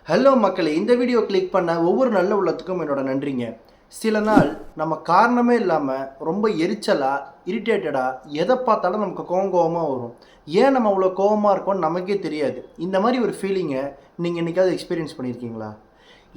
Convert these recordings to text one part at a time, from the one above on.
Hello மக்களே, இந்த video click பண்ண ஒவ்வொரு நல்ல உள்ளத்துக்கும் என்னோட நன்றிங்க. சில நாள் நம்ம காரணமே இல்லாமல் ரொம்ப எரிச்சலாக இரிட்டேட்டடாக எதை பார்த்தாலும் நமக்கு கோவமாக வரும். ஏன் நம்ம அவ்வளோ கோவமாக இருக்கோம்னு நமக்கே தெரியாது. இந்த மாதிரி ஒரு ஃபீலிங்கை நீங்கள் என்றைக்காவது எக்ஸ்பீரியன்ஸ் பண்ணியிருக்கீங்களா?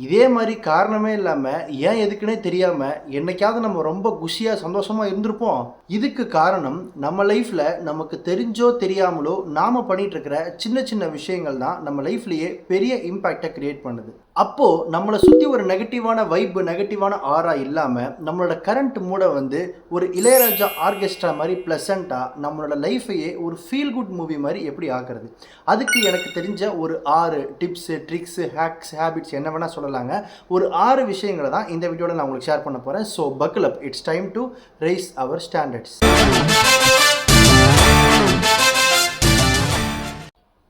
இதே மாதிரி காரணமே இல்லாமல் ஏன் எதுக்குன்னே தெரியாமல் என்னைக்காவது நம்ம ரொம்ப குஷியாக சந்தோஷமாக இருந்திருப்போம். இதுக்கு காரணம் நம்ம லைஃப்பில் நமக்கு தெரிஞ்சோ தெரியாமலோ நாம் பண்ணிகிட்ருக்கிற சின்ன சின்ன விஷயங்கள் தான் நம்ம லைஃப்லேயே பெரிய இம்பேக்டை க்ரியேட் பண்ணுது. அப்போது நம்மளை சுற்றி ஒரு நெகட்டிவான வைப்பு, நெகட்டிவான ஆரா இல்லாமல் நம்மளோட கரண்ட் மூடை வந்து ஒரு இளையராஜா ஆர்கெஸ்ட்ரா மாதிரி ப்ளசண்ட்டாக நம்மளோட லைஃபையே ஒரு ஃபீல் குட் மூவி மாதிரி எப்படி ஆக்குறது? அதுக்கு எனக்கு தெரிஞ்ச ஒரு 6 டிப்ஸு, ட்ரிக்ஸு, ஹேக்ஸ், ஹேபிட்ஸ் என்ன வேணால் சொல்லலாங்க. ஒரு 6 விஷயங்களை தான் இந்த வீடியோவில் நான் உங்களுக்கு ஷேர் பண்ண போகிறேன். So buckle up, it's time to raise our standards.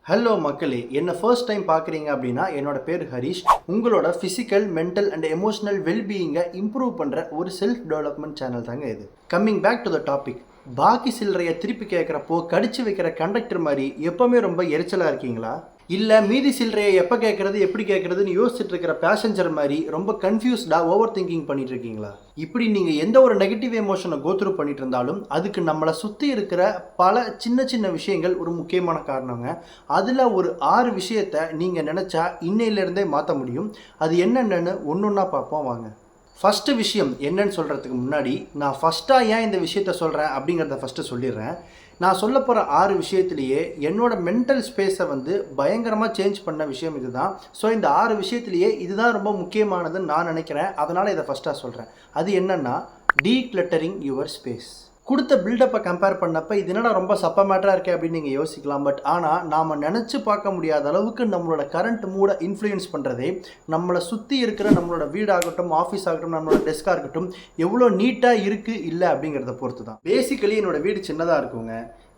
Hello மக்களே, என்னை ஃபர்ஸ்ட் டைம் பார்க்குறீங்க அப்படின்னா என்னோட பேர் ஹரிஷ். உங்களோட ஃபிசிக்கல், மென்டல் அண்ட் எமோஷனல் வெல்பீயிங்கை இம்ப்ரூவ் பண்ணுற ஒரு செல்ஃப் டெவலப்மெண்ட் சேனல் தாங்க இது. Coming back to the topic, பாக்கி சில்லறையை திருப்பி கேட்குறப்போ கடிச்சு வைக்கிற கண்டக்டர் மாதிரி எப்போவுமே ரொம்ப எரிச்சலாக இருக்கீங்களா? இல்லை மீதி சில்லறையை எப்போ கேட்குறது, எப்படி கேட்குறதுன்னு யோசிச்சுட்டு இருக்கிற பேசஞ்சர் மாதிரி ரொம்ப கன்ஃபியூஸ்டாக ஓவர் திங்கிங் பண்ணிட்டு இருக்கீங்களா? இப்படி நீங்கள் எந்த ஒரு நெகட்டிவ் எமோஷனை கோத்ரூ பண்ணிட்டு இருந்தாலும் அதுக்கு நம்மளை சுற்றி இருக்கிற பல சின்ன சின்ன விஷயங்கள் ஒரு முக்கியமான காரணங்க. அதில் ஒரு 6 விஷயத்தை நீங்கள் நினச்சா இன்னையிலேருந்தே மாற்ற முடியும். அது என்னென்னு ஒன்று ஒன்றா பார்ப்போம் வாங்க. ஃபஸ்ட்டு விஷயம் என்னன்னு சொல்கிறதுக்கு முன்னாடி நான் ஃபஸ்ட்டாக ஏன் இந்த விஷயத்த சொல்கிறேன் அப்படிங்கிறத ஃபஸ்ட்டு சொல்லிடுறேன். நான் சொல்ல போகிற 6 விஷயத்துலேயே என்னோடய மென்டல் ஸ்பேஸை வந்து பயங்கரமாக சேஞ்ச் பண்ண விஷயம் இது தான். ஸோ இந்த 6 விஷயத்துலேயே இதுதான் ரொம்ப முக்கியமானதுன்னு நான் நினைக்கிறேன். அதனால் இதை ஃபஸ்ட்டாக சொல்கிறேன். அது என்னென்னா, டீக்ளட்டரிங் யுவர் ஸ்பேஸ். கொடுத்த பில்டப்பை கம்பேர் பண்ணப்போ இது என்னடா ரொம்ப சப்ப மேட்டராக இருக்கே அப்படின்னு நீங்கள் யோசிக்கலாம். பட் ஆனால் நாம் நினச்சி பார்க்க முடியாத அளவுக்கு நம்மளோட கரண்ட் மூடை இன்ஃப்ளூயன்ஸ் பண்ணுறதே நம்மளை சுற்றி இருக்கிற நம்மளோட வீடாகட்டும், ஆஃபீஸ் ஆகட்டும், நம்மளோட டெஸ்காக இருக்கட்டும், எவ்வளோ நீட்டாக இருக்குது இல்லை அப்படிங்கிறத பொறுத்து தான். பேசிக்கலி என்னோடய வீடு சின்னதாக இருக்குங்க.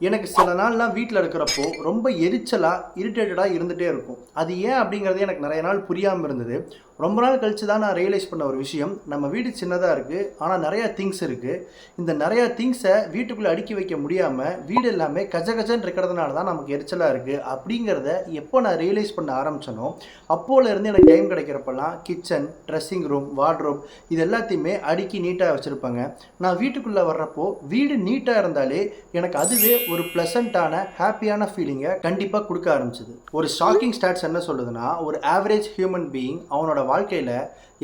எனக்கு சில நாள்லாம் வீட்டில் இருக்கிறப்போ ரொம்ப எரிச்சலாக இரிட்டேட்டடாக இருந்துகிட்டே இருக்கும். அது ஏன் அப்படிங்கிறது எனக்கு நிறைய நாள் புரியாமல் இருந்தது. ரொம்ப நாள் கழித்து தான் நான் ரியலைஸ் பண்ண ஒரு விஷயம், நம்ம வீடு சின்னதாக இருக்குது, ஆனால் நிறையா திங்ஸ் இருக்குது. இந்த நிறையா திங்ஸை வீட்டுக்குள்ளே அடுக்கி வைக்க முடியாமல் வீடு எல்லாமே கஜகஜன்னு இருக்கிறதுனால தான் நமக்கு எரிச்சலாக இருக்குது அப்படிங்கிறத எப்போ நான் ரியலைஸ் பண்ண ஆரம்பித்தனோ அப்போலேருந்து எனக்கு டைம் கிடைக்கிறப்பெல்லாம் கிச்சன், ட்ரெஸ்ஸிங் ரூம், வார்ட்ரோப் இது எல்லாத்தையுமே அடுக்கி நீட்டாக வச்சுருப்பாங்க. நான் வீட்டுக்குள்ளே வர்றப்போ வீடு நீட்டாக இருந்தாலே எனக்கு அதுவே ஒரு ப்ளசண்ட்டான ஹாப்பியான ஃபீலிங்கை கண்டிப்பாக கொடுக்க ஆரம்பிச்சிது. ஒரு ஷாக்கிங் ஸ்டாட்ஸ் என்ன சொல்லுதுன்னா, ஒரு ஆவரேஜ் ஹியூமன் பீயிங் அவனோட வாழ்க்கையில்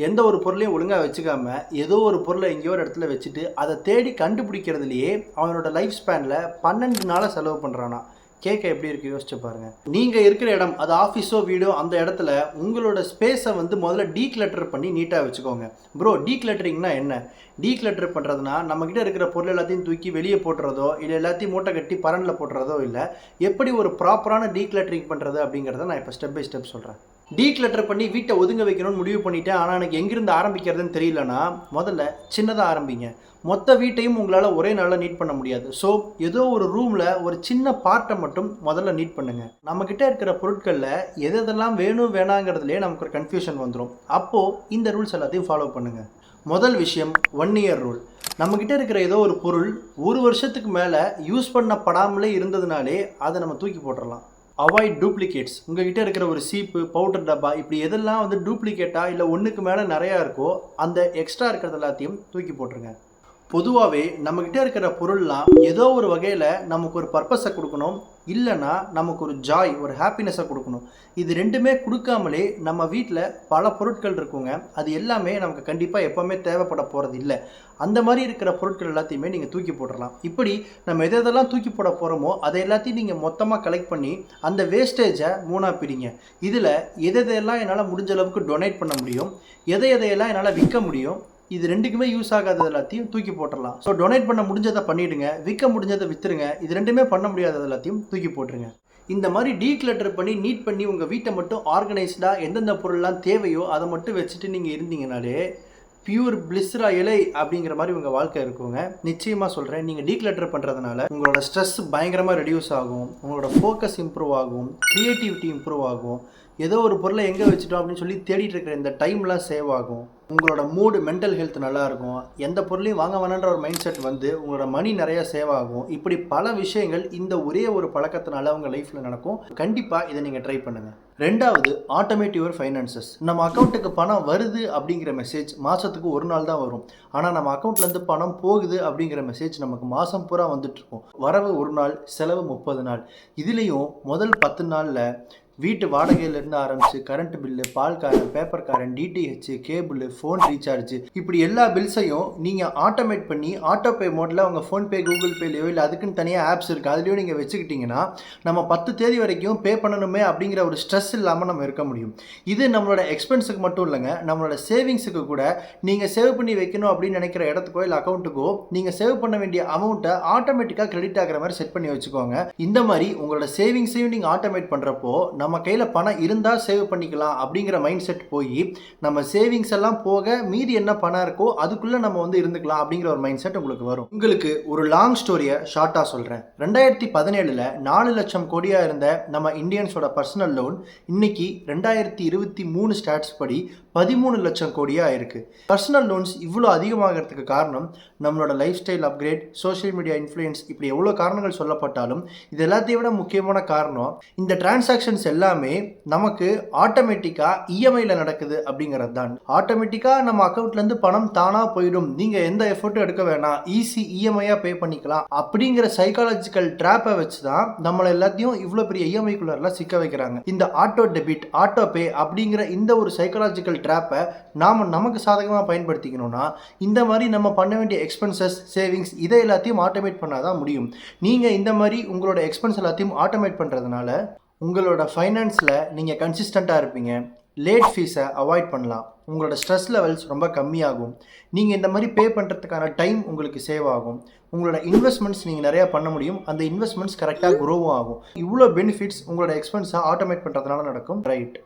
எந்த ஒரு பொருளையும் ஒழுங்காக வச்சுக்காம ஏதோ ஒரு பொருளை எங்கேயோ ஒரு இடத்துல வச்சுட்டு அதை தேடி கண்டுபிடிக்கிறதுலையே அவனோட லைஃப் ஸ்பேனில் 12 நாளை செலவு பண்ணுறானா. கேட்க எப்படி இருக்குது யோசிச்சு பாருங்கள். நீங்கள் இருக்கிற இடம், அது ஆஃபீஸோ வீடோ, அந்த இடத்துல உங்களோட ஸ்பேஸை வந்து முதல்ல டீக்ளட்டர் பண்ணி நீட்டாக வச்சுக்கோங்க. ப்ரோ, டீக்ளட்டரிங்னா என்ன? டீக்ளட்டர் பண்ணுறதுனா நம்மக்கிட்ட இருக்கிற பொருள் எல்லாத்தையும் தூக்கி வெளியே போட்டுறதோ இல்லை எல்லாத்தையும் மூட்டை கட்டி பரனில் போட்டுறதோ இல்லை. எப்படி ஒரு ப்ராப்பரான டீக்ளட்டரிங் பண்ணுறது அப்படிங்கிறத நான் இப்போ ஸ்டெப் பை ஸ்டெப் சொல்கிறேன். டீக்ளட்டர் பண்ணி வீட்டை ஒதுங்க வைக்கணும்னு முடிவு பண்ணிட்டேன், ஆனால் எனக்கு எங்கிருந்து ஆரம்பிக்கிறதுன்னு தெரியலனா முதல்ல சின்னதாக ஆரம்பிங்க. மொத்த வீட்டையும் உங்களால் ஒரே நாளில் நீட் பண்ண முடியாது. ஸோ ஏதோ ஒரு ரூமில் ஒரு சின்ன பார்ட்டை மட்டும் முதல்ல நீட் பண்ணுங்கள். நம்மக்கிட்ட இருக்கிற பொருட்களில் எதெல்லாம் வேணும் வேணாங்கிறதுலே நமக்கு ஒரு கன்ஃபியூஷன் வந்துடும். அப்போது இந்த ரூல்ஸ் எல்லாத்தையும் ஃபாலோ பண்ணுங்கள். முதல் விஷயம் 1 இயர் ரூல். நம்மக்கிட்ட இருக்கிற ஏதோ ஒரு பொருள் 1 வருஷத்துக்கு மேலே யூஸ் பண்ணப்படாமலே இருந்ததுனாலே அதை நம்ம தூக்கி போட்டுடலாம். Avoid duplicates. உங்கள்கிட்ட இருக்கிற ஒரு சீப்பு, பவுடர் டப்பா, இப்படி எதெல்லாம் வந்து டூப்ளிகேட்டாக இல்லை ஒன்றுக்கு மேலே நிறையா இருக்கோ அந்த எக்ஸ்ட்ரா இருக்கிறது எல்லாத்தையும் தூக்கி போட்டுருங்க. பொதுவாகவே நம்மக்கிட்ட இருக்கிற பொருள்லாம் ஏதோ ஒரு வகையில் நமக்கு ஒரு பர்பஸை கொடுக்கணும், இல்லைன்னா நமக்கு ஒரு ஜாய், ஒரு ஹாப்பினஸை கொடுக்கணும். இது ரெண்டுமே கொடுக்காமலே நம்ம வீட்டில் பல பொருட்கள் இருக்குங்க. அது எல்லாமே நமக்கு கண்டிப்பாக எப்போவுமே தேவைப்பட போகிறது இல்லை. அந்த மாதிரி இருக்கிற பொருட்கள் எல்லாத்தையுமே நீங்கள் தூக்கி போட்டுடலாம். இப்படி நம்ம எதெல்லாம் தூக்கி போட போகிறோமோ அதை எல்லாத்தையும் நீங்கள் மொத்தமாக கலெக்ட் பண்ணி அந்த வேஸ்டேஜை 3ஆக பிரிங்க. இதில் எதெல்லாம் என்னால் முடிஞ்ச அளவுக்கு டொனேட் பண்ண முடியும், எதையெல்லாம் என்னால் விற்க முடியும், இது ரெண்டுக்குமே யூஸ் ஆகாதது எல்லாத்தையும் தூக்கி போட்டுடலாம். ஸோ டொனேட் பண்ண முடிஞ்சதை பண்ணிவிடுங்க, விற்க முடிஞ்சதை விற்றுருங்க. இது ரெண்டுமே பண்ண முடியாதது எல்லாத்தையும் தூக்கி போட்டுருங்க. இந்த மாதிரி டீக்ளட்டர் பண்ணி நீட் பண்ணி உங்கள் வீட்டை மட்டும் ஆர்கனைஸ்டாக எந்தெந்த பொருள்லாம் தேவையோ அதை மட்டும் வச்சுட்டு நீங்கள் இருந்தீங்கனாலே பியூர் பிளிஸ்ரா இலை அப்படிங்கிற மாதிரி உங்கள் வாழ்க்கை இருக்குங்க. நிச்சயமாக சொல்கிறேன், நீங்கள் டீக்ளட்டர் பண்ணுறதுனால உங்களோட ஸ்ட்ரெஸ் பயங்கரமாக ரெடியூஸ் ஆகும், உங்களோட ஃபோக்கஸ் இம்ப்ரூவ் ஆகும், க்ரியேட்டிவிட்டி இம்ப்ரூவ் ஆகும், ஏதோ ஒரு பொருளை எங்கே வச்சுட்டோம் அப்படின்னு சொல்லி தேடிட்டு இருக்கிற இந்த டைம்லாம் சேவ் ஆகும். உங்களோட மூடு மென்டல் ஹெல்த் நல்லா இருக்கும், எந்த பொருளையும் வாங்க வேணான்ற ஒரு மைண்ட் செட் வந்து உங்களோட மணி நிறைய சேவ் ஆகும். இப்படி பல விஷயங்கள் இந்த ஒரே ஒரு பழக்கத்தினால உங்கள் லைஃப்பில் நடக்கும். கண்டிப்பாக இதை நீங்கள் ட்ரை பண்ணுங்கள். ரெண்டாவது, ஆட்டோமேட் யுவர் ஃபைனான்சஸ். நம்ம அக்கௌண்ட்டுக்கு பணம் வருது அப்படிங்கிற மெசேஜ் மாதத்துக்கு ஒரு நாள் தான் வரும். ஆனால் நம்ம அக்கௌண்ட்லேருந்து பணம் போகுது அப்படிங்கிற மெசேஜ் நமக்கு மாதம் பூரா வந்துட்டுருக்கும். வரவு ஒரு நாள், செலவு 30 நாள். இதுலேயும் முதல் 10 நாளில் வீட்டு வாடகையிலேருந்து ஆரம்பித்து கரண்ட் பில்லு, பால்காரன், பேப்பர்காரன், டிடிஹெச், கேபிள், ஃபோன் ரீசார்ஜ், இப்படி எல்லா பில்ஸையும் நீங்கள் ஆட்டோமேட் பண்ணி ஆட்டோ பே மோடில் உங்கள் ஃபோன்பே, கூகுள் பேலையோ இல்லை அதுக்குன்னு தனியாக ஆப்ஸ் இருக்குது அதுலேயோ நீங்கள் வச்சுக்கிட்டிங்கன்னா நம்ம 10 தேதி வரைக்கும் பே பண்ணணுமே அப்படிங்கிற ஒரு ஸ்ட்ரெஸ் இல்லாமல் நம்ம இருக்க முடியும். இது நம்மளோட எக்ஸ்பென்ஸுக்கு மட்டும் இல்லைங்க, நம்மளோட சேவிங்ஸுக்கு கூட. நீங்கள் சேவ் பண்ணி வைக்கணும் அப்படின்னு நினைக்கிற இடத்துக்கோ இல்லை அக்கௌண்ட்டுக்கோ நீங்கள் சேவ் பண்ண வேண்டிய அமௌண்ட்டை ஆட்டோமேட்டிக்காக கிரெடிட் ஆகிற மாதிரி செட் பண்ணி வச்சுக்கோங்க. இந்த மாதிரி உங்களோட சேவிங்ஸையும் நீங்கள் ஆட்டோமேட் பண்ணுறப்போ நம்ம கையில் பணம் இருந்தால் சேவ் பண்ணிக்கலாம் அப்படிங்கிற மைண்ட் செட் போய் நம்ம சேவிங்ஸ் எல்லாம் போக மீதி என்ன பணம் இருக்கோ அதுக்குள்ளே நம்ம வந்து இருந்துக்கலாம் அப்படிங்கிற ஒரு மைண்ட் செட் உங்களுக்கு வரும். உங்களுக்கு ஒரு லாங் ஸ்டோரியை ஷார்ட்டாக சொல்கிறேன். 2017 4 லட்சம் கோடியாக இருந்த நம்ம இந்தியன்ஸோட பர்சனல் லோன் இன்னைக்கு 2023 ஸ்டாட்ஸ் படி 13 லட்சம் கோடியாக இருக்குது. பர்சனல் லோன்ஸ் இவ்வளோ அதிகமாகிறதுக்கு காரணம் நம்மளோட life style upgrade, social media influence, இப்படி எவ்வளோ காரணங்கள் சொல்லப்பட்டாலும் இது எல்லாத்தையும் விட முக்கியமான காரணம் இந்த டிரான்சாக்ஷன்ஸ் எல்லாமே நமக்கு ஆட்டோமேட்டிக்காக இஎம்ஐயில் நடக்குது அப்படிங்கிறது தான். ஆட்டோமேட்டிக்காக நம்ம அக்கௌண்ட்லேருந்து பணம் தானாக போயிடும், நீங்கள் எந்த எஃபர்ட்டும் எடுக்க வேணாம், ஈஸி இஎம்ஐயாக பே பண்ணிக்கலாம் அப்படிங்கிற சைக்காலஜிக்கல் ட்ராப்பை வச்சு தான் நம்மளை எல்லாத்தையும் இவ்வளோ பெரிய இஎம்ஐக்குள்ளெல்லாம் சிக்க வைக்கிறாங்க. இந்த ஆட்டோ டெபிட், ஆட்டோ பே அப்படிங்கிற இந்த ஒரு சைக்காலஜிக்கல் ட்ராப்பை நாம் நமக்கு சாதகமாக பயன்படுத்திக்கணும்னா இந்த மாதிரி நம்ம பண்ண வேண்டிய எக்ஸ்பென்சஸ், சேவிங்ஸ் இதை எல்லாத்தையும் ஆட்டோமேட் பண்ணாதான் முடியும். நீங்கள் இந்த மாதிரி உங்களோட எக்ஸ்பென்ஸ் எல்லாத்தையும் ஆட்டோமேட் பண்ணுறதுனால உங்களோட ஃபைனான்ஸில் நீங்கள் கன்சிஸ்டண்ட்டாக இருப்பீங்க. லேட் ஃபீஸை அவாய்ட் பண்ணலாம், உங்களோட ஸ்ட்ரெஸ் லெவல்ஸ் ரொம்ப கம்மியாகும், நீங்கள் இந்த மாதிரி பே பண்ணுறதுக்கான டைம் உங்களுக்கு சேவ் ஆகும், உங்களோட இன்வெஸ்ட்மெண்ட்ஸ் நீங்கள் நிறையா பண்ண முடியும், அந்த இன்வெஸ்ட்மெண்ட்ஸ் கரெக்டாக க்ரோவும் ஆகும். இவ்வளோ பெனிஃபிட்ஸ் உங்களோட எக்ஸ்பென்ஸை ஆட்டோமேட் பண்ணுறதுனால நடக்கும். ரைட்.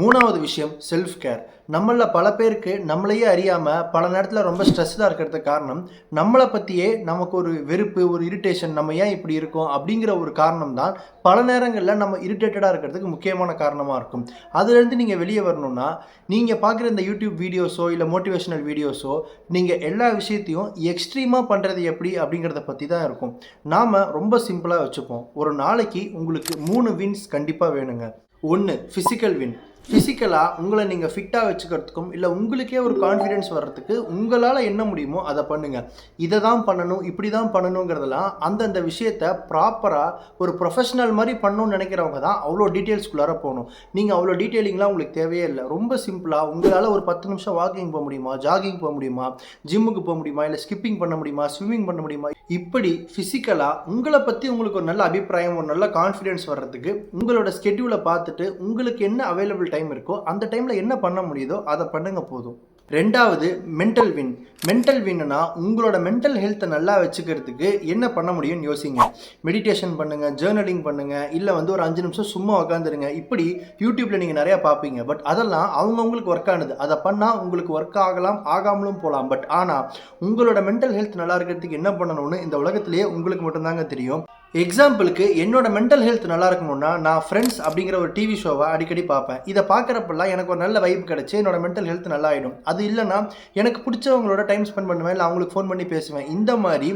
மூணாவது விஷயம், செல்ஃப் கேர். நம்மள பல பேருக்கு நம்மளையே அறியாமல் பல நேரத்தில் ரொம்ப ஸ்ட்ரெஸ்ஸாக இருக்கிறதுக்கு காரணம் நம்மளை பற்றியே நமக்கு ஒரு வெறுப்பு, ஒரு இரிட்டேஷன், நம்ம ஏன் இப்படி இருக்கோம் அப்படிங்கிற ஒரு காரணம் தான் பல நேரங்களில் நம்ம இரிட்டேட்டடாக இருக்கிறதுக்கு முக்கியமான காரணமாக இருக்கும். அதுலேருந்து நீங்கள் வெளியே வரணும்னா நீங்கள் பார்க்குற இந்த யூடியூப் வீடியோஸோ இல்லை மோட்டிவேஷனல் வீடியோஸோ நீங்கள் எல்லா விஷயத்தையும் எக்ஸ்ட்ரீமாக பண்ணுறது எப்படி அப்படிங்கிறத பற்றி தான் இருக்கும். நாம் ரொம்ப சிம்பிளாக வச்சுப்போம். ஒரு நாளைக்கு உங்களுக்கு 3 வின்ஸ் கண்டிப்பாக வேணுங்க. 1, ஃபிசிக்கல் வின். ஃபிசிக்கலாக உங்களை நீங்கள் ஃபிட்டாக வச்சுக்கிறதுக்கும் இல்லை உங்களுக்கே ஒரு கான்ஃபிடென்ஸ் வர்றதுக்கு உங்களால் என்ன முடியுமோ அதை பண்ணுங்கள். இதை தான் பண்ணணும், இப்படி தான் பண்ணணுங்கிறதெல்லாம் அந்தந்த விஷயத்தை ப்ராப்பராக ஒரு ப்ரொஃபஷனல் மாதிரி பண்ணணும்னு நினைக்கிறவங்க தான் அவ்வளோ டீட்டெயில்ஸ்குள்ளார போகணும். நீங்கள் அவ்வளோ டீட்டெயிலிங்லாம் உங்களுக்கு தேவையே இல்லை. ரொம்ப சிம்பிளாக உங்களால் ஒரு 10 நிமிஷம் வாக்கிங் போக முடியுமா, ஜாகிங் போக முடியுமா, ஜிம்முக்கு போக முடியுமா, இல்லை ஸ்கிப்பிங் பண்ண முடியுமா, ஸ்விம்மிங் பண்ண முடியுமா, இப்படி ஃபிசிக்கலாக உங்களை பற்றி உங்களுக்கு ஒரு நல்ல அபிப்பிராயம், ஒரு நல்ல கான்ஃபிடென்ஸ் வர்றதுக்கு உங்களோட ஸ்கெட்யூலை பார்த்துட்டு உங்களுக்கு என்ன அவைலபிள் டைம் இருக்கோ அந்த டைமில் என்ன பண்ண முடியுதோ அதை பண்ணுங்க போதும். ரெண்டாவது, மென்டல் வின். மென்டல் வின்னா உங்களோட மென்டல் ஹெல்த்தை நல்லா வச்சுக்கிறதுக்கு என்ன பண்ண முடியும்னு யோசிங்க. மெடிடேஷன் பண்ணுங்கள், ஜேர்னலிங் பண்ணுங்கள், இல்லை வந்து ஒரு 5 நிமிஷம் சும்மா உட்காந்துருங்க. இப்படி யூடியூப்பில் நீங்கள் நிறையா பார்ப்பீங்க. பட் அதெல்லாம் அவங்கவுங்களுக்கு ஒர்க் ஆனது. அதை பண்ணால் உங்களுக்கு ஒர்க் ஆகலாம், ஆகாமலும் போகலாம். பட் ஆனால் உங்களோட மென்டல் ஹெல்த் நல்லா இருக்கிறதுக்கு என்ன பண்ணணும்னு இந்த உலகத்திலேயே உங்களுக்கு மட்டும்தாங்க தெரியும். எக்ஸாம்பிளுக்கு என்னோட மென்டல் ஹெல்த் நல்லா இருக்கணும்னா நான் ஃப்ரெண்ட்ஸ் அப்படிங்கிற ஒரு டிவி ஷோவை அடிக்கடி பார்ப்பேன். இதை பார்க்குறப்பெல்லாம் எனக்கு ஒரு நல்ல வைப் கிடச்சி என்னோட மென்டல் ஹெல்த் நல்லா ஆகிடும். அது இல்லைனா எனக்கு பிடிச்சவங்களோட டைம் ஸ்பெண்ட் பண்ணுவேன், இல்லை அவங்களுக்கு ஃபோன் பண்ணி பேசுவேன். இந்த மாதிரி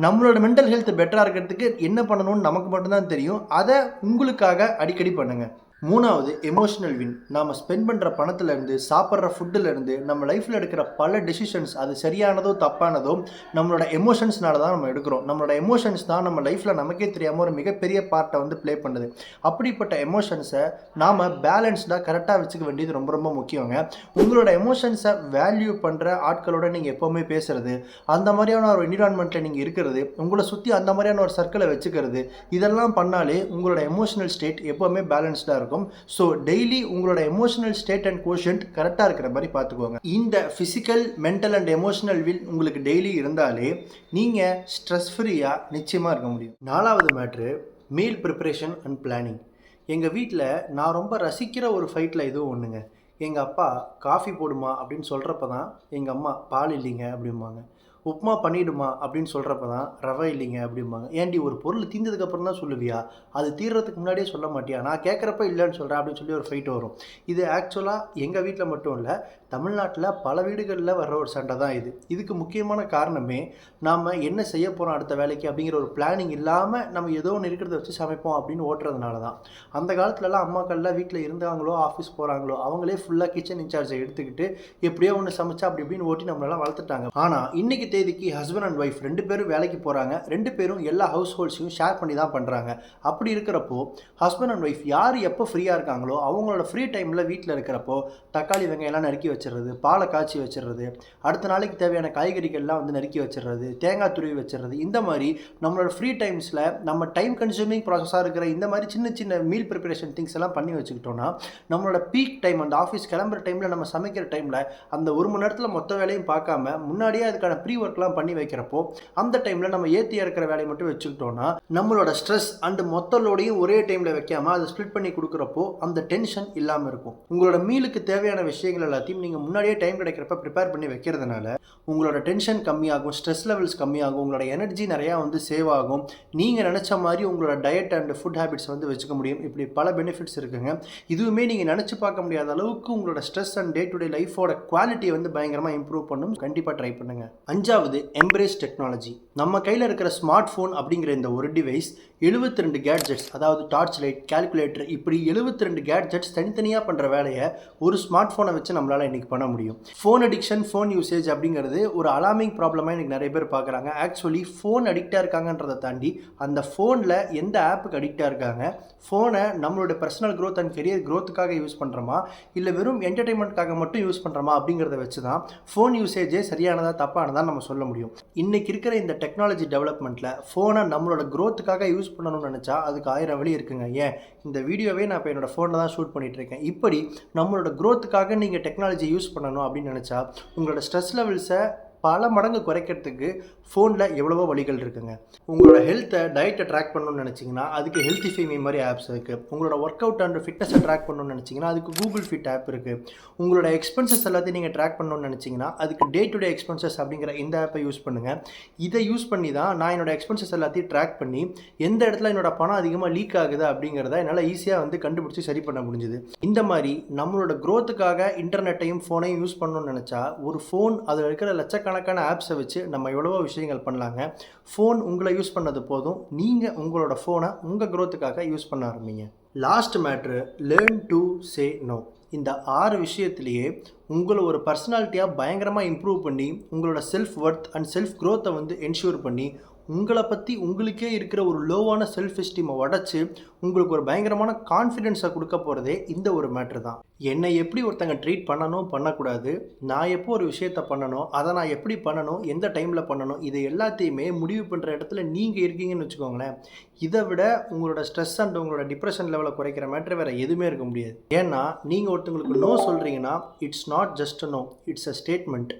நம்மளோட மென்டல் ஹெல்த் பெட்டராக இருக்கிறதுக்கு என்ன பண்ணணும்னு நமக்கு மட்டும்தான் தெரியும். அதை உங்களுக்காக அடிக்கடி பண்ணுங்கள். மூணாவது, எமோஷனல் வின். நாம் ஸ்பெண்ட் பண்ணுற பணத்துலேருந்து, சாப்பிட்ற ஃபுட்டுலேருந்து, நம்ம லைஃப்பில் எடுக்கிற பல டெசிஷன்ஸ், அது சரியானதோ தப்பானதோ நம்மளோட எமோஷன்ஸ்னால தான் நம்ம எடுக்கிறோம். நம்மளோட எமோஷன்ஸ் தான் நம்ம லைஃப்பில் நமக்கே தெரியாமல் ஒரு மிகப்பெரிய பார்ட்டை வந்து ப்ளே பண்ணுது. அப்படிப்பட்ட எமோஷன்ஸை நாம் பேலன்ஸ்டாக கரெக்டாக வச்சுக்க வேண்டியது ரொம்ப ரொம்ப முக்கியங்க. உங்களோட எமோஷன்ஸை வேல்யூ பண்ணுற ஆட்களோட நீங்கள் எப்போவுமே பேசுகிறது, அந்த மாதிரியான ஒரு என்விரான்மெண்ட்டில் நீங்கள் இருக்கிறது, உங்களை சுற்றி அந்த மாதிரியான ஒரு சர்க்கிளை வச்சுக்கிறது, இதெல்லாம் பண்ணாலே உங்களோட எமோஷனல் ஸ்டேட் எப்போவுமே பேலன்ஸ்டாக இருக்கும். ஸோ டெய்லி உங்களோட எமோஷனல் ஸ்டேட் அண்ட் கோஷன்ட் கரெக்டாக இருக்கிற மாதிரி பார்த்துக்கோங்க. இந்த physical, mental and emotional will உங்களுக்கு டெய்லி இருந்தாலே நீங்கள் ஸ்ட்ரெஸ் ஃப்ரீயாக நிச்சயமாக இருக்க முடியும். 4வது matter, meal preparation and planning. எங்கள் வீட்டில் நான் ரொம்ப ரசிக்கிற ஒரு ஃபைட்டில் இதுவும் ஒன்றுங்க. எங்கள் அப்பா காஃபி போடுமா அப்படின்னு சொல்கிறப்ப தான் எங்கள் அம்மா பால் இல்லைங்க அப்படிம்பாங்க. உப்புமா பண்ணிவிடுமா அப்படின்னு சொல்கிறப்ப தான் ரவை இல்லைங்க அப்படிம்பாங்க. ஏன்டி ஒரு பொருள் தீர்ந்ததுக்கப்புறம் தான் சொல்லுவியா, அது தீர்றதுக்கு முன்னாடியே சொல்ல மாட்டியா, நான் கேட்குறப்ப இல்லைன்னு சொல்கிறேன் அப்படின்னு சொல்லி ஒரு ஃபைட் வரும். இது ஆக்சுவலாக எங்கள் வீட்டில் மட்டும் இல்லை, தமிழ்நாட்டில் பல வீடுகளில் வர்ற ஒரு சண்டை தான் இது. இதுக்கு முக்கியமான காரணமே நாம் என்ன செய்ய போகிறோம் அடுத்த வேலைக்கு அப்படிங்கிற ஒரு பிளானிங் இல்லாமல் நம்ம ஏதோ ஒன்று இருக்கிறத வச்சு சமைப்போம் அப்படின்னு ஓட்டுறதுனால தான். அந்த காலத்துலலாம் அம்மாக்கள்லாம் வீட்டில் இருந்தாங்களோ ஆஃபீஸ் போகிறாங்களோ அவங்களே ஃபுல்லாக கிச்சன் இன்சார்ஜை எடுத்துக்கிட்டு எப்படியோ ஒன்று சமைச்சா அப்படி இப்படின்னு ஓட்டி நம்மளெல்லாம் வளர்த்துட்டாங்க. ஆனால் இன்றைக்கி தேதிக்கு ஹஸ்பண்ட் அண்ட் ஒய்ஃப் 2 பேரும் வேலைக்கு போகிறாங்க, 2 பேரும் எல்லா ஹவுஸ் ஹோல்ட்ஸையும் ஷேர் பண்ணி தான் பண்ணுறாங்க. அப்படி இருக்கிறப்போ ஹஸ்பண்ட் அண்ட் ஒய்ஃப் யார் எப்போ ஃப்ரீயாக இருக்காங்களோ அவங்களோட ஃப்ரீ டைமில் வீட்டில் இருக்கிறப்போ தக்காளி வெங்காயம்லாம் நறுக்கி வச்சிடுறது, பாலை காய்ச்சி வச்சிடுறது, அடுத்த நாளைக்கு தேவையான காய்கறிகள்லாம் வந்து நறுக்கி வச்சிடுறது, தேங்காய் துருவி வச்சிடுறது, இந்த மாதிரி நம்மளோட ஃப்ரீ டைம்ஸில் நம்ம டைம் கன்சூமிங் ப்ராசஸாக இருக்கிற இந்த மாதிரி சின்ன சின்ன மீல் ப்ரிப்பரேஷன் திங்ஸ் எல்லாம் பண்ணி வச்சுக்கிட்டோன்னா நம்மளோட பீக் டைம் அந்த ஆஃபீஸ் கிளம்புற டைமில் நம்ம சமைக்கிற டைமில் அந்த 1 மணி நேரத்தில் மொத்த வேலையும் பார்க்காம முன்னாடியே அதுக்கான ப்ரீ ஒர்க்லாம் பண்ணி வைக்கிறப்போ அந்த டைமில் நம்ம ஏற்றி இறக்கிற வேலையை மட்டும் வச்சுக்கிட்டோன்னா நம்மளோட ஸ்ட்ரெஸ் அண்ட் மொத்த லோடையும் ஒரே டைமில் வைக்காமல் அதை ஸ்ப்ளிட் பண்ணி கொடுக்குறப்போ அந்த டென்ஷன் இல்லாமல் இருக்கும். உங்களோட மீலுக்கு தேவையான விஷயங்கள் எல்லாத்தையும் நீங்கள் முன்னாடியே டைம் கிடைக்கிறப்ப ப்ரிப்பேர் பண்ணி வைக்கிறதுனால உங்களோட டென்ஷன் கம்மியாகும், ஸ்ட்ரெஸ் லெவல்ஸ் கம்மியாகும், உங்களோட எனர்ஜி நிறையா வந்து சேவ் ஆகும், நீங்கள் நினச்ச மாதிரி உங்களோட டயட் அண்ட் ஃபுட் ஹேபிட்ஸ் வந்து வச்சுக்க முடியும். இப்படி பல பெனிஃபிட்ஸ் இருக்குங்க. இதுவுமே நீங்கள் நினச்சி பார்க்க முடியாத அளவுக்கு உங்களோட stress and day to day லைஃபோட குவாலிட்டியை வந்து பயங்கரமாக இம்ப்ரூவ் பண்ணும். கண்டிப்பாக ட்ரை பண்ணுங்கள். 5வது, எம்ப்ரேஸ் டெக்னாலஜி. நம்ம கையில் இருக்கிற ஸ்மார்ட் ஃபோன் அப்படிங்கிற இந்த ஒரு டிவைஸ் 72 கேட்ஜெட்ஸ், அதாவது டார்ச் லைட், கால்குலேட்டர், இப்படி 72 கேட்ஜெட்ஸ் தனித்தனியாக பண்ணுற வேலையை ஒரு ஸ்மார்ட் ஃபோனை வச்சு நம்மளால் இன்றைக்கி பண்ண முடியும். ஃபோன் அடிக்ஷன், ஃபோன் யூசேஜ் அப்படிங்கிறது ஒரு அலார்மிங் ப்ராப்ளமாக இன்றைக்கி நிறைய பேர் பார்க்குறாங்க. ஆக்சுவலி ஃபோன் அடிக்டாக இருக்காங்கன்றதை தாண்டி அந்த ஃபோனில் எந்த ஆப்புக்கு அடிக்டாக இருக்காங்க, ஃபோனை நம்மளோட பர்சனல் க்ரோத் அண்ட் கெரியர் க்ரோத்துக்காக யூஸ் பண்ணுறோமா இல்லை வெறும் என்டர்டெயின்மெண்ட்காக மட்டும் யூஸ் பண்ணுறோமா அப்படிங்கிறத வச்சு தான் ஃபோன் யூசேஜே சரியானதா தப்பானதா நம்ம சொல்ல முடியும். இன்றைக்கி இருக்கிற இந்த டெக்னாலஜி டெவலப்மெண்ட்டில் ஃபோனை நம்மளோட க்ரோத்துக்காக யூஸ் பண்ணணும்னு நினச்சா அதுக்கு 1000 வழி இருக்குங்க. ஏன் இந்த வீடியோவே நான் இப்போ என்னோடய ஃபோனில் தான் ஷூட் பண்ணிகிட்டு இருக்கேன். இப்படி நம்மளோட க்ரோத்துக்காக நீங்கள் டெக்னாலஜி யூஸ் பண்ணணும் அப்படின்னு நினச்சா உங்களோட ஸ்ட்ரெஸ் லெவல்ஸை பல மடங்கு குறைக்கிறதுக்கு ஃபோனில் எவ்வளவோ வழிகள் இருக்குங்க. உங்களோட ஹெல்த்தை, டயட்டை ட்ராக் பண்ணணும்னு நினச்சிங்கன்னா அதுக்கு ஹெல்த்திஃபை மீ மாதிரி ஆப்ஸ் இருக்குது. உங்களோட ஒர்க் அவுட் அண்ட் ஃபிட்னஸை ட்ராக் பண்ணணும்னு நினச்சிங்கன்னா அதுக்கு கூகுள் ஃபிட் ஆப் இருக்குது. உங்களோட எக்ஸ்பென்சஸ் எல்லாத்தையும் நீங்கள் ட்ராக் பண்ணணும்னு நினச்சிங்கன்னா அதுக்கு டே டு டே எக்ஸ்பென்சஸ் அப்படிங்கிற இந்த ஆப்பை யூஸ் பண்ணுங்கள். இதை யூஸ் பண்ணி தான் நான் என்னோடய எக்ஸ்பென்சஸ் எல்லாத்தையும் ட்ராக் பண்ணி எந்த இடத்துல என்னோட பணம் அதிகமாக லீக் ஆகுது அப்படிங்கிறத என்னால் ஈஸியாக வந்து கண்டுபிடிச்சி சரி பண்ண முடிஞ்சுது. இந்த மாதிரி நம்மளோட க்ரோத்துக்காக இன்டர்நெட்டையும் ஃபோனையும் யூஸ் பண்ணணும்னு நினச்சா ஒரு ஃபோன் அதில் இருக்கிற லட்சக்கணக்கான ஆப்ஸை வச்சு நம்ம எவ்வளவோ விஷயங்கள் பண்ணலாங்க. ஃபோன் உங்களை யூஸ் பண்ணது போதும், நீங்கள் உங்களோட ஃபோனை உங்கள் க்ரோத்துக்காக யூஸ் பண்ண ஆரம்பிங்க. Last matter, learn to say no. இந்த 6 விஷயத்திலேயே உங்களை ஒரு பர்சனாலிட்டியாக பயங்கரமாக இம்ப்ரூவ் பண்ணி உங்களோட செல்ஃப் ஒர்த் அண்ட் செல்ஃப் க்ரோத்தை வந்து என்ஷூர் பண்ணி உங்களை பற்றி உங்களுக்கே இருக்கிற ஒரு லோவான செல்ஃப் எஸ்டீமை உடச்சி உங்களுக்கு ஒரு பயங்கரமான கான்ஃபிடென்ஸை கொடுக்க போகிறதே இந்த ஒரு மேட்ரு தான். என்னை எப்படி ஒருத்தங்க ட்ரீட் பண்ணணும் பண்ணக்கூடாது, நான் எப்போ ஒரு விஷயத்த பண்ணணும், அதை நான் எப்படி பண்ணணும், எந்த டைமில் பண்ணணும், இது எல்லாத்தையுமே முடிவு பண்ணுற இடத்துல நீங்கள் இருக்கீங்கன்னு வச்சுக்கோங்களேன். இதை விட உங்களோட ஸ்ட்ரெஸ் அண்ட் உங்களோட டிப்ரெஷன் லெவலை குறைக்கிற மேட்ரு வேறு எதுவுமே இருக்க முடியாது. ஏன்னா நீங்கள் ஒருத்தங்களுக்கு நோ சொல்கிறீங்கன்னா it's not just no, it's a statement.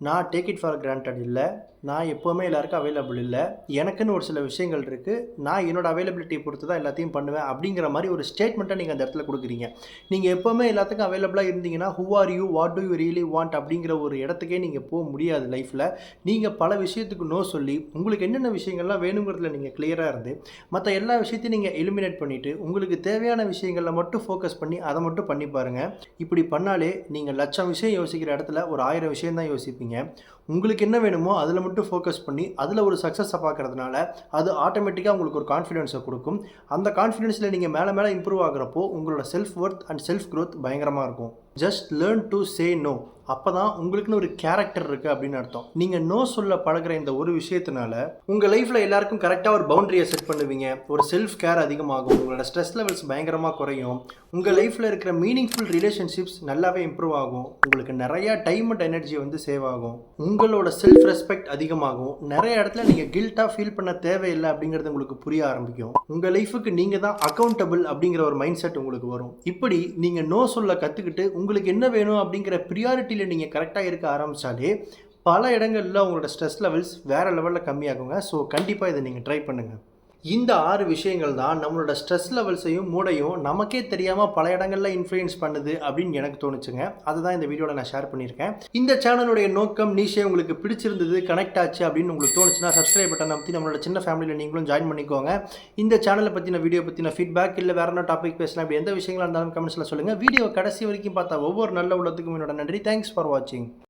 நான் டேக் இட் ஃபார் கிராண்டட் இல்லை, நான் எப்போவுமே எல்லாருக்கும் அவைலபிள் இல்லை, எனக்குன்னு ஒரு சில விஷயங்கள் இருக்குது, நான் என்னோடய அவைலபிலிட்டியை பொறுத்து தான் எல்லாத்தையும் பண்ணுவேன் அப்படிங்கிற மாதிரி ஒரு ஸ்டேட்மெண்ட்டை நீங்கள் அந்த இடத்துல கொடுக்குறீங்க. நீங்கள் எப்போவுமே எல்லாத்துக்கும் அவைலபிளாக இருந்தீங்கன்னா who are you, what to you really want அப்படிங்கிற ஒரு இடத்துக்கே நீங்கள் போக முடியாது லைஃப்பில். நீங்கள் பல விஷயத்துக்கு நோ சொல்லி உங்களுக்கு என்னென்ன விஷயங்கள்லாம் வேணுங்கிறதுல நீங்கள் கிளியராக இருந்து மற்ற எல்லா விஷயத்தையும் நீங்கள் எலிமினேட் பண்ணிவிட்டு உங்களுக்கு தேவையான விஷயங்களில் மட்டும் ஃபோக்கஸ் பண்ணி அதை மட்டும் பண்ணி பாருங்கள். இப்படி பண்ணாலே நீங்கள் லட்சம் விஷயம் யோசிக்கிற இடத்துல ஒரு 1000 விஷயம் தான் யோசிப்பீங்க. உங்களுக்கு என்ன வேணுமோ அதில் மட்டும் ஃபோக்கஸ் பண்ணி அதில் ஒரு சக்ஸஸை பார்க்குறதுனால அது ஆட்டோமேட்டிக்காக உங்களுக்கு ஒரு கான்ஃபிடென்ஸை கொடுக்கும். அந்த கான்ஃபிடென்ஸில் நீங்கள் மேலே மேலே இம்ப்ரூவ் ஆகிறப்போ உங்களோட self worth and self growth பயங்கரமாக இருக்கும். Just learn to say no. அப்போ தான் உங்களுக்குன்னு ஒரு கேரக்டர் இருக்குது அப்படின்னு அர்த்தம். நீங்கள் நோ சொல்ல பழகிற இந்த ஒரு விஷயத்தினால உங்கள் லைஃப்பில் எல்லாருக்கும் கரெக்டாக ஒரு பவுண்டரியை செட் பண்ணுவீங்க. ஒரு செல்ஃப் கேர் அதிகமாகும், உங்களோட ஸ்ட்ரெஸ் லெவல்ஸ் பயங்கரமாக குறையும், உங்கள் லைஃப்பில் இருக்கிற மீனிங்ஃபுல் ரிலேஷன்ஷிப்ஸ் நல்லாவே இம்ப்ரூவ் ஆகும், உங்களுக்கு நிறையா டைம் அண்ட் எனர்ஜி வந்து சேவ் ஆகும், உங்களோட செல்ஃப் ரெஸ்பெக்ட் அதிகமாகும், நிறைய இடத்துல நீங்கள் கில்ட்டாக ஃபீல் பண்ண தேவையில்லை அப்படிங்கிறது உங்களுக்கு புரிய ஆரம்பிக்கும். உங்கள் லைஃபுக்கு நீங்கள் தான் அக்கௌண்டபிள் அப்படிங்கிற ஒரு மைண்ட் செட் உங்களுக்கு வரும். இப்படி நீங்கள் நோ சொல்ல கற்றுக்கிட்டு உங்களுக்கு என்ன வேணும் அப்படிங்கிற ப்ரியாரிட்டியில் நீங்கள் கரெக்டாக இருக்க ஆரம்பித்தாலே பல இடங்களில் உங்களோட ஸ்ட்ரெஸ் லெவல்ஸ் வேறு லெவலில் கம்மியாகுங்க. ஸோ கண்டிப்பாக இதை நீங்கள் ட்ரை பண்ணுங்கள். இந்த 6 விஷயங்கள் தான் நம்மளோட ஸ்ட்ரெஸ் லெவல்ஸையும் மூடையும் நமக்கே தெரியாமல் பல இடங்களில் இன்ஃப்ளூயன்ஸ் பண்ணுது அப்படின்னு எனக்கு தோணுச்சுங்க. அதுதான் இந்த வீடியோவில் நான் ஷேர் பண்ணியிருக்கேன். இந்த சேனலுடைய நோக்கம் நீஷே உங்களுக்கு பிடிச்சிருந்தது, கனெக்ட் ஆச்சு அப்படின்னு உங்களுக்கு தோணுச்சுன்னா சப்ஸ்கிரைப் பட்டன் அமைத்தி நம்மளோட சின்ன ஃபேமிலியில் நீங்களும் ஜாயின் பண்ணிக்கோங்க. இந்த சேனலை பற்றின வீடியோ பற்றின ஃபீட்பேக் இல்லை வேறு என்ன டாபிக் பேசலாம், அப்படி எந்த விஷயங்களாக இருந்தாலும் கமெண்ட்ஸில் சொல்லுங்கள். வீடியோ கடைசி வரைக்கும் பார்த்தா ஒவ்வொரு நல்ல உள்ளத்துக்கும் என்னோட நன்றி. தேங்க்ஸ் ஃபார் வாட்சிங்.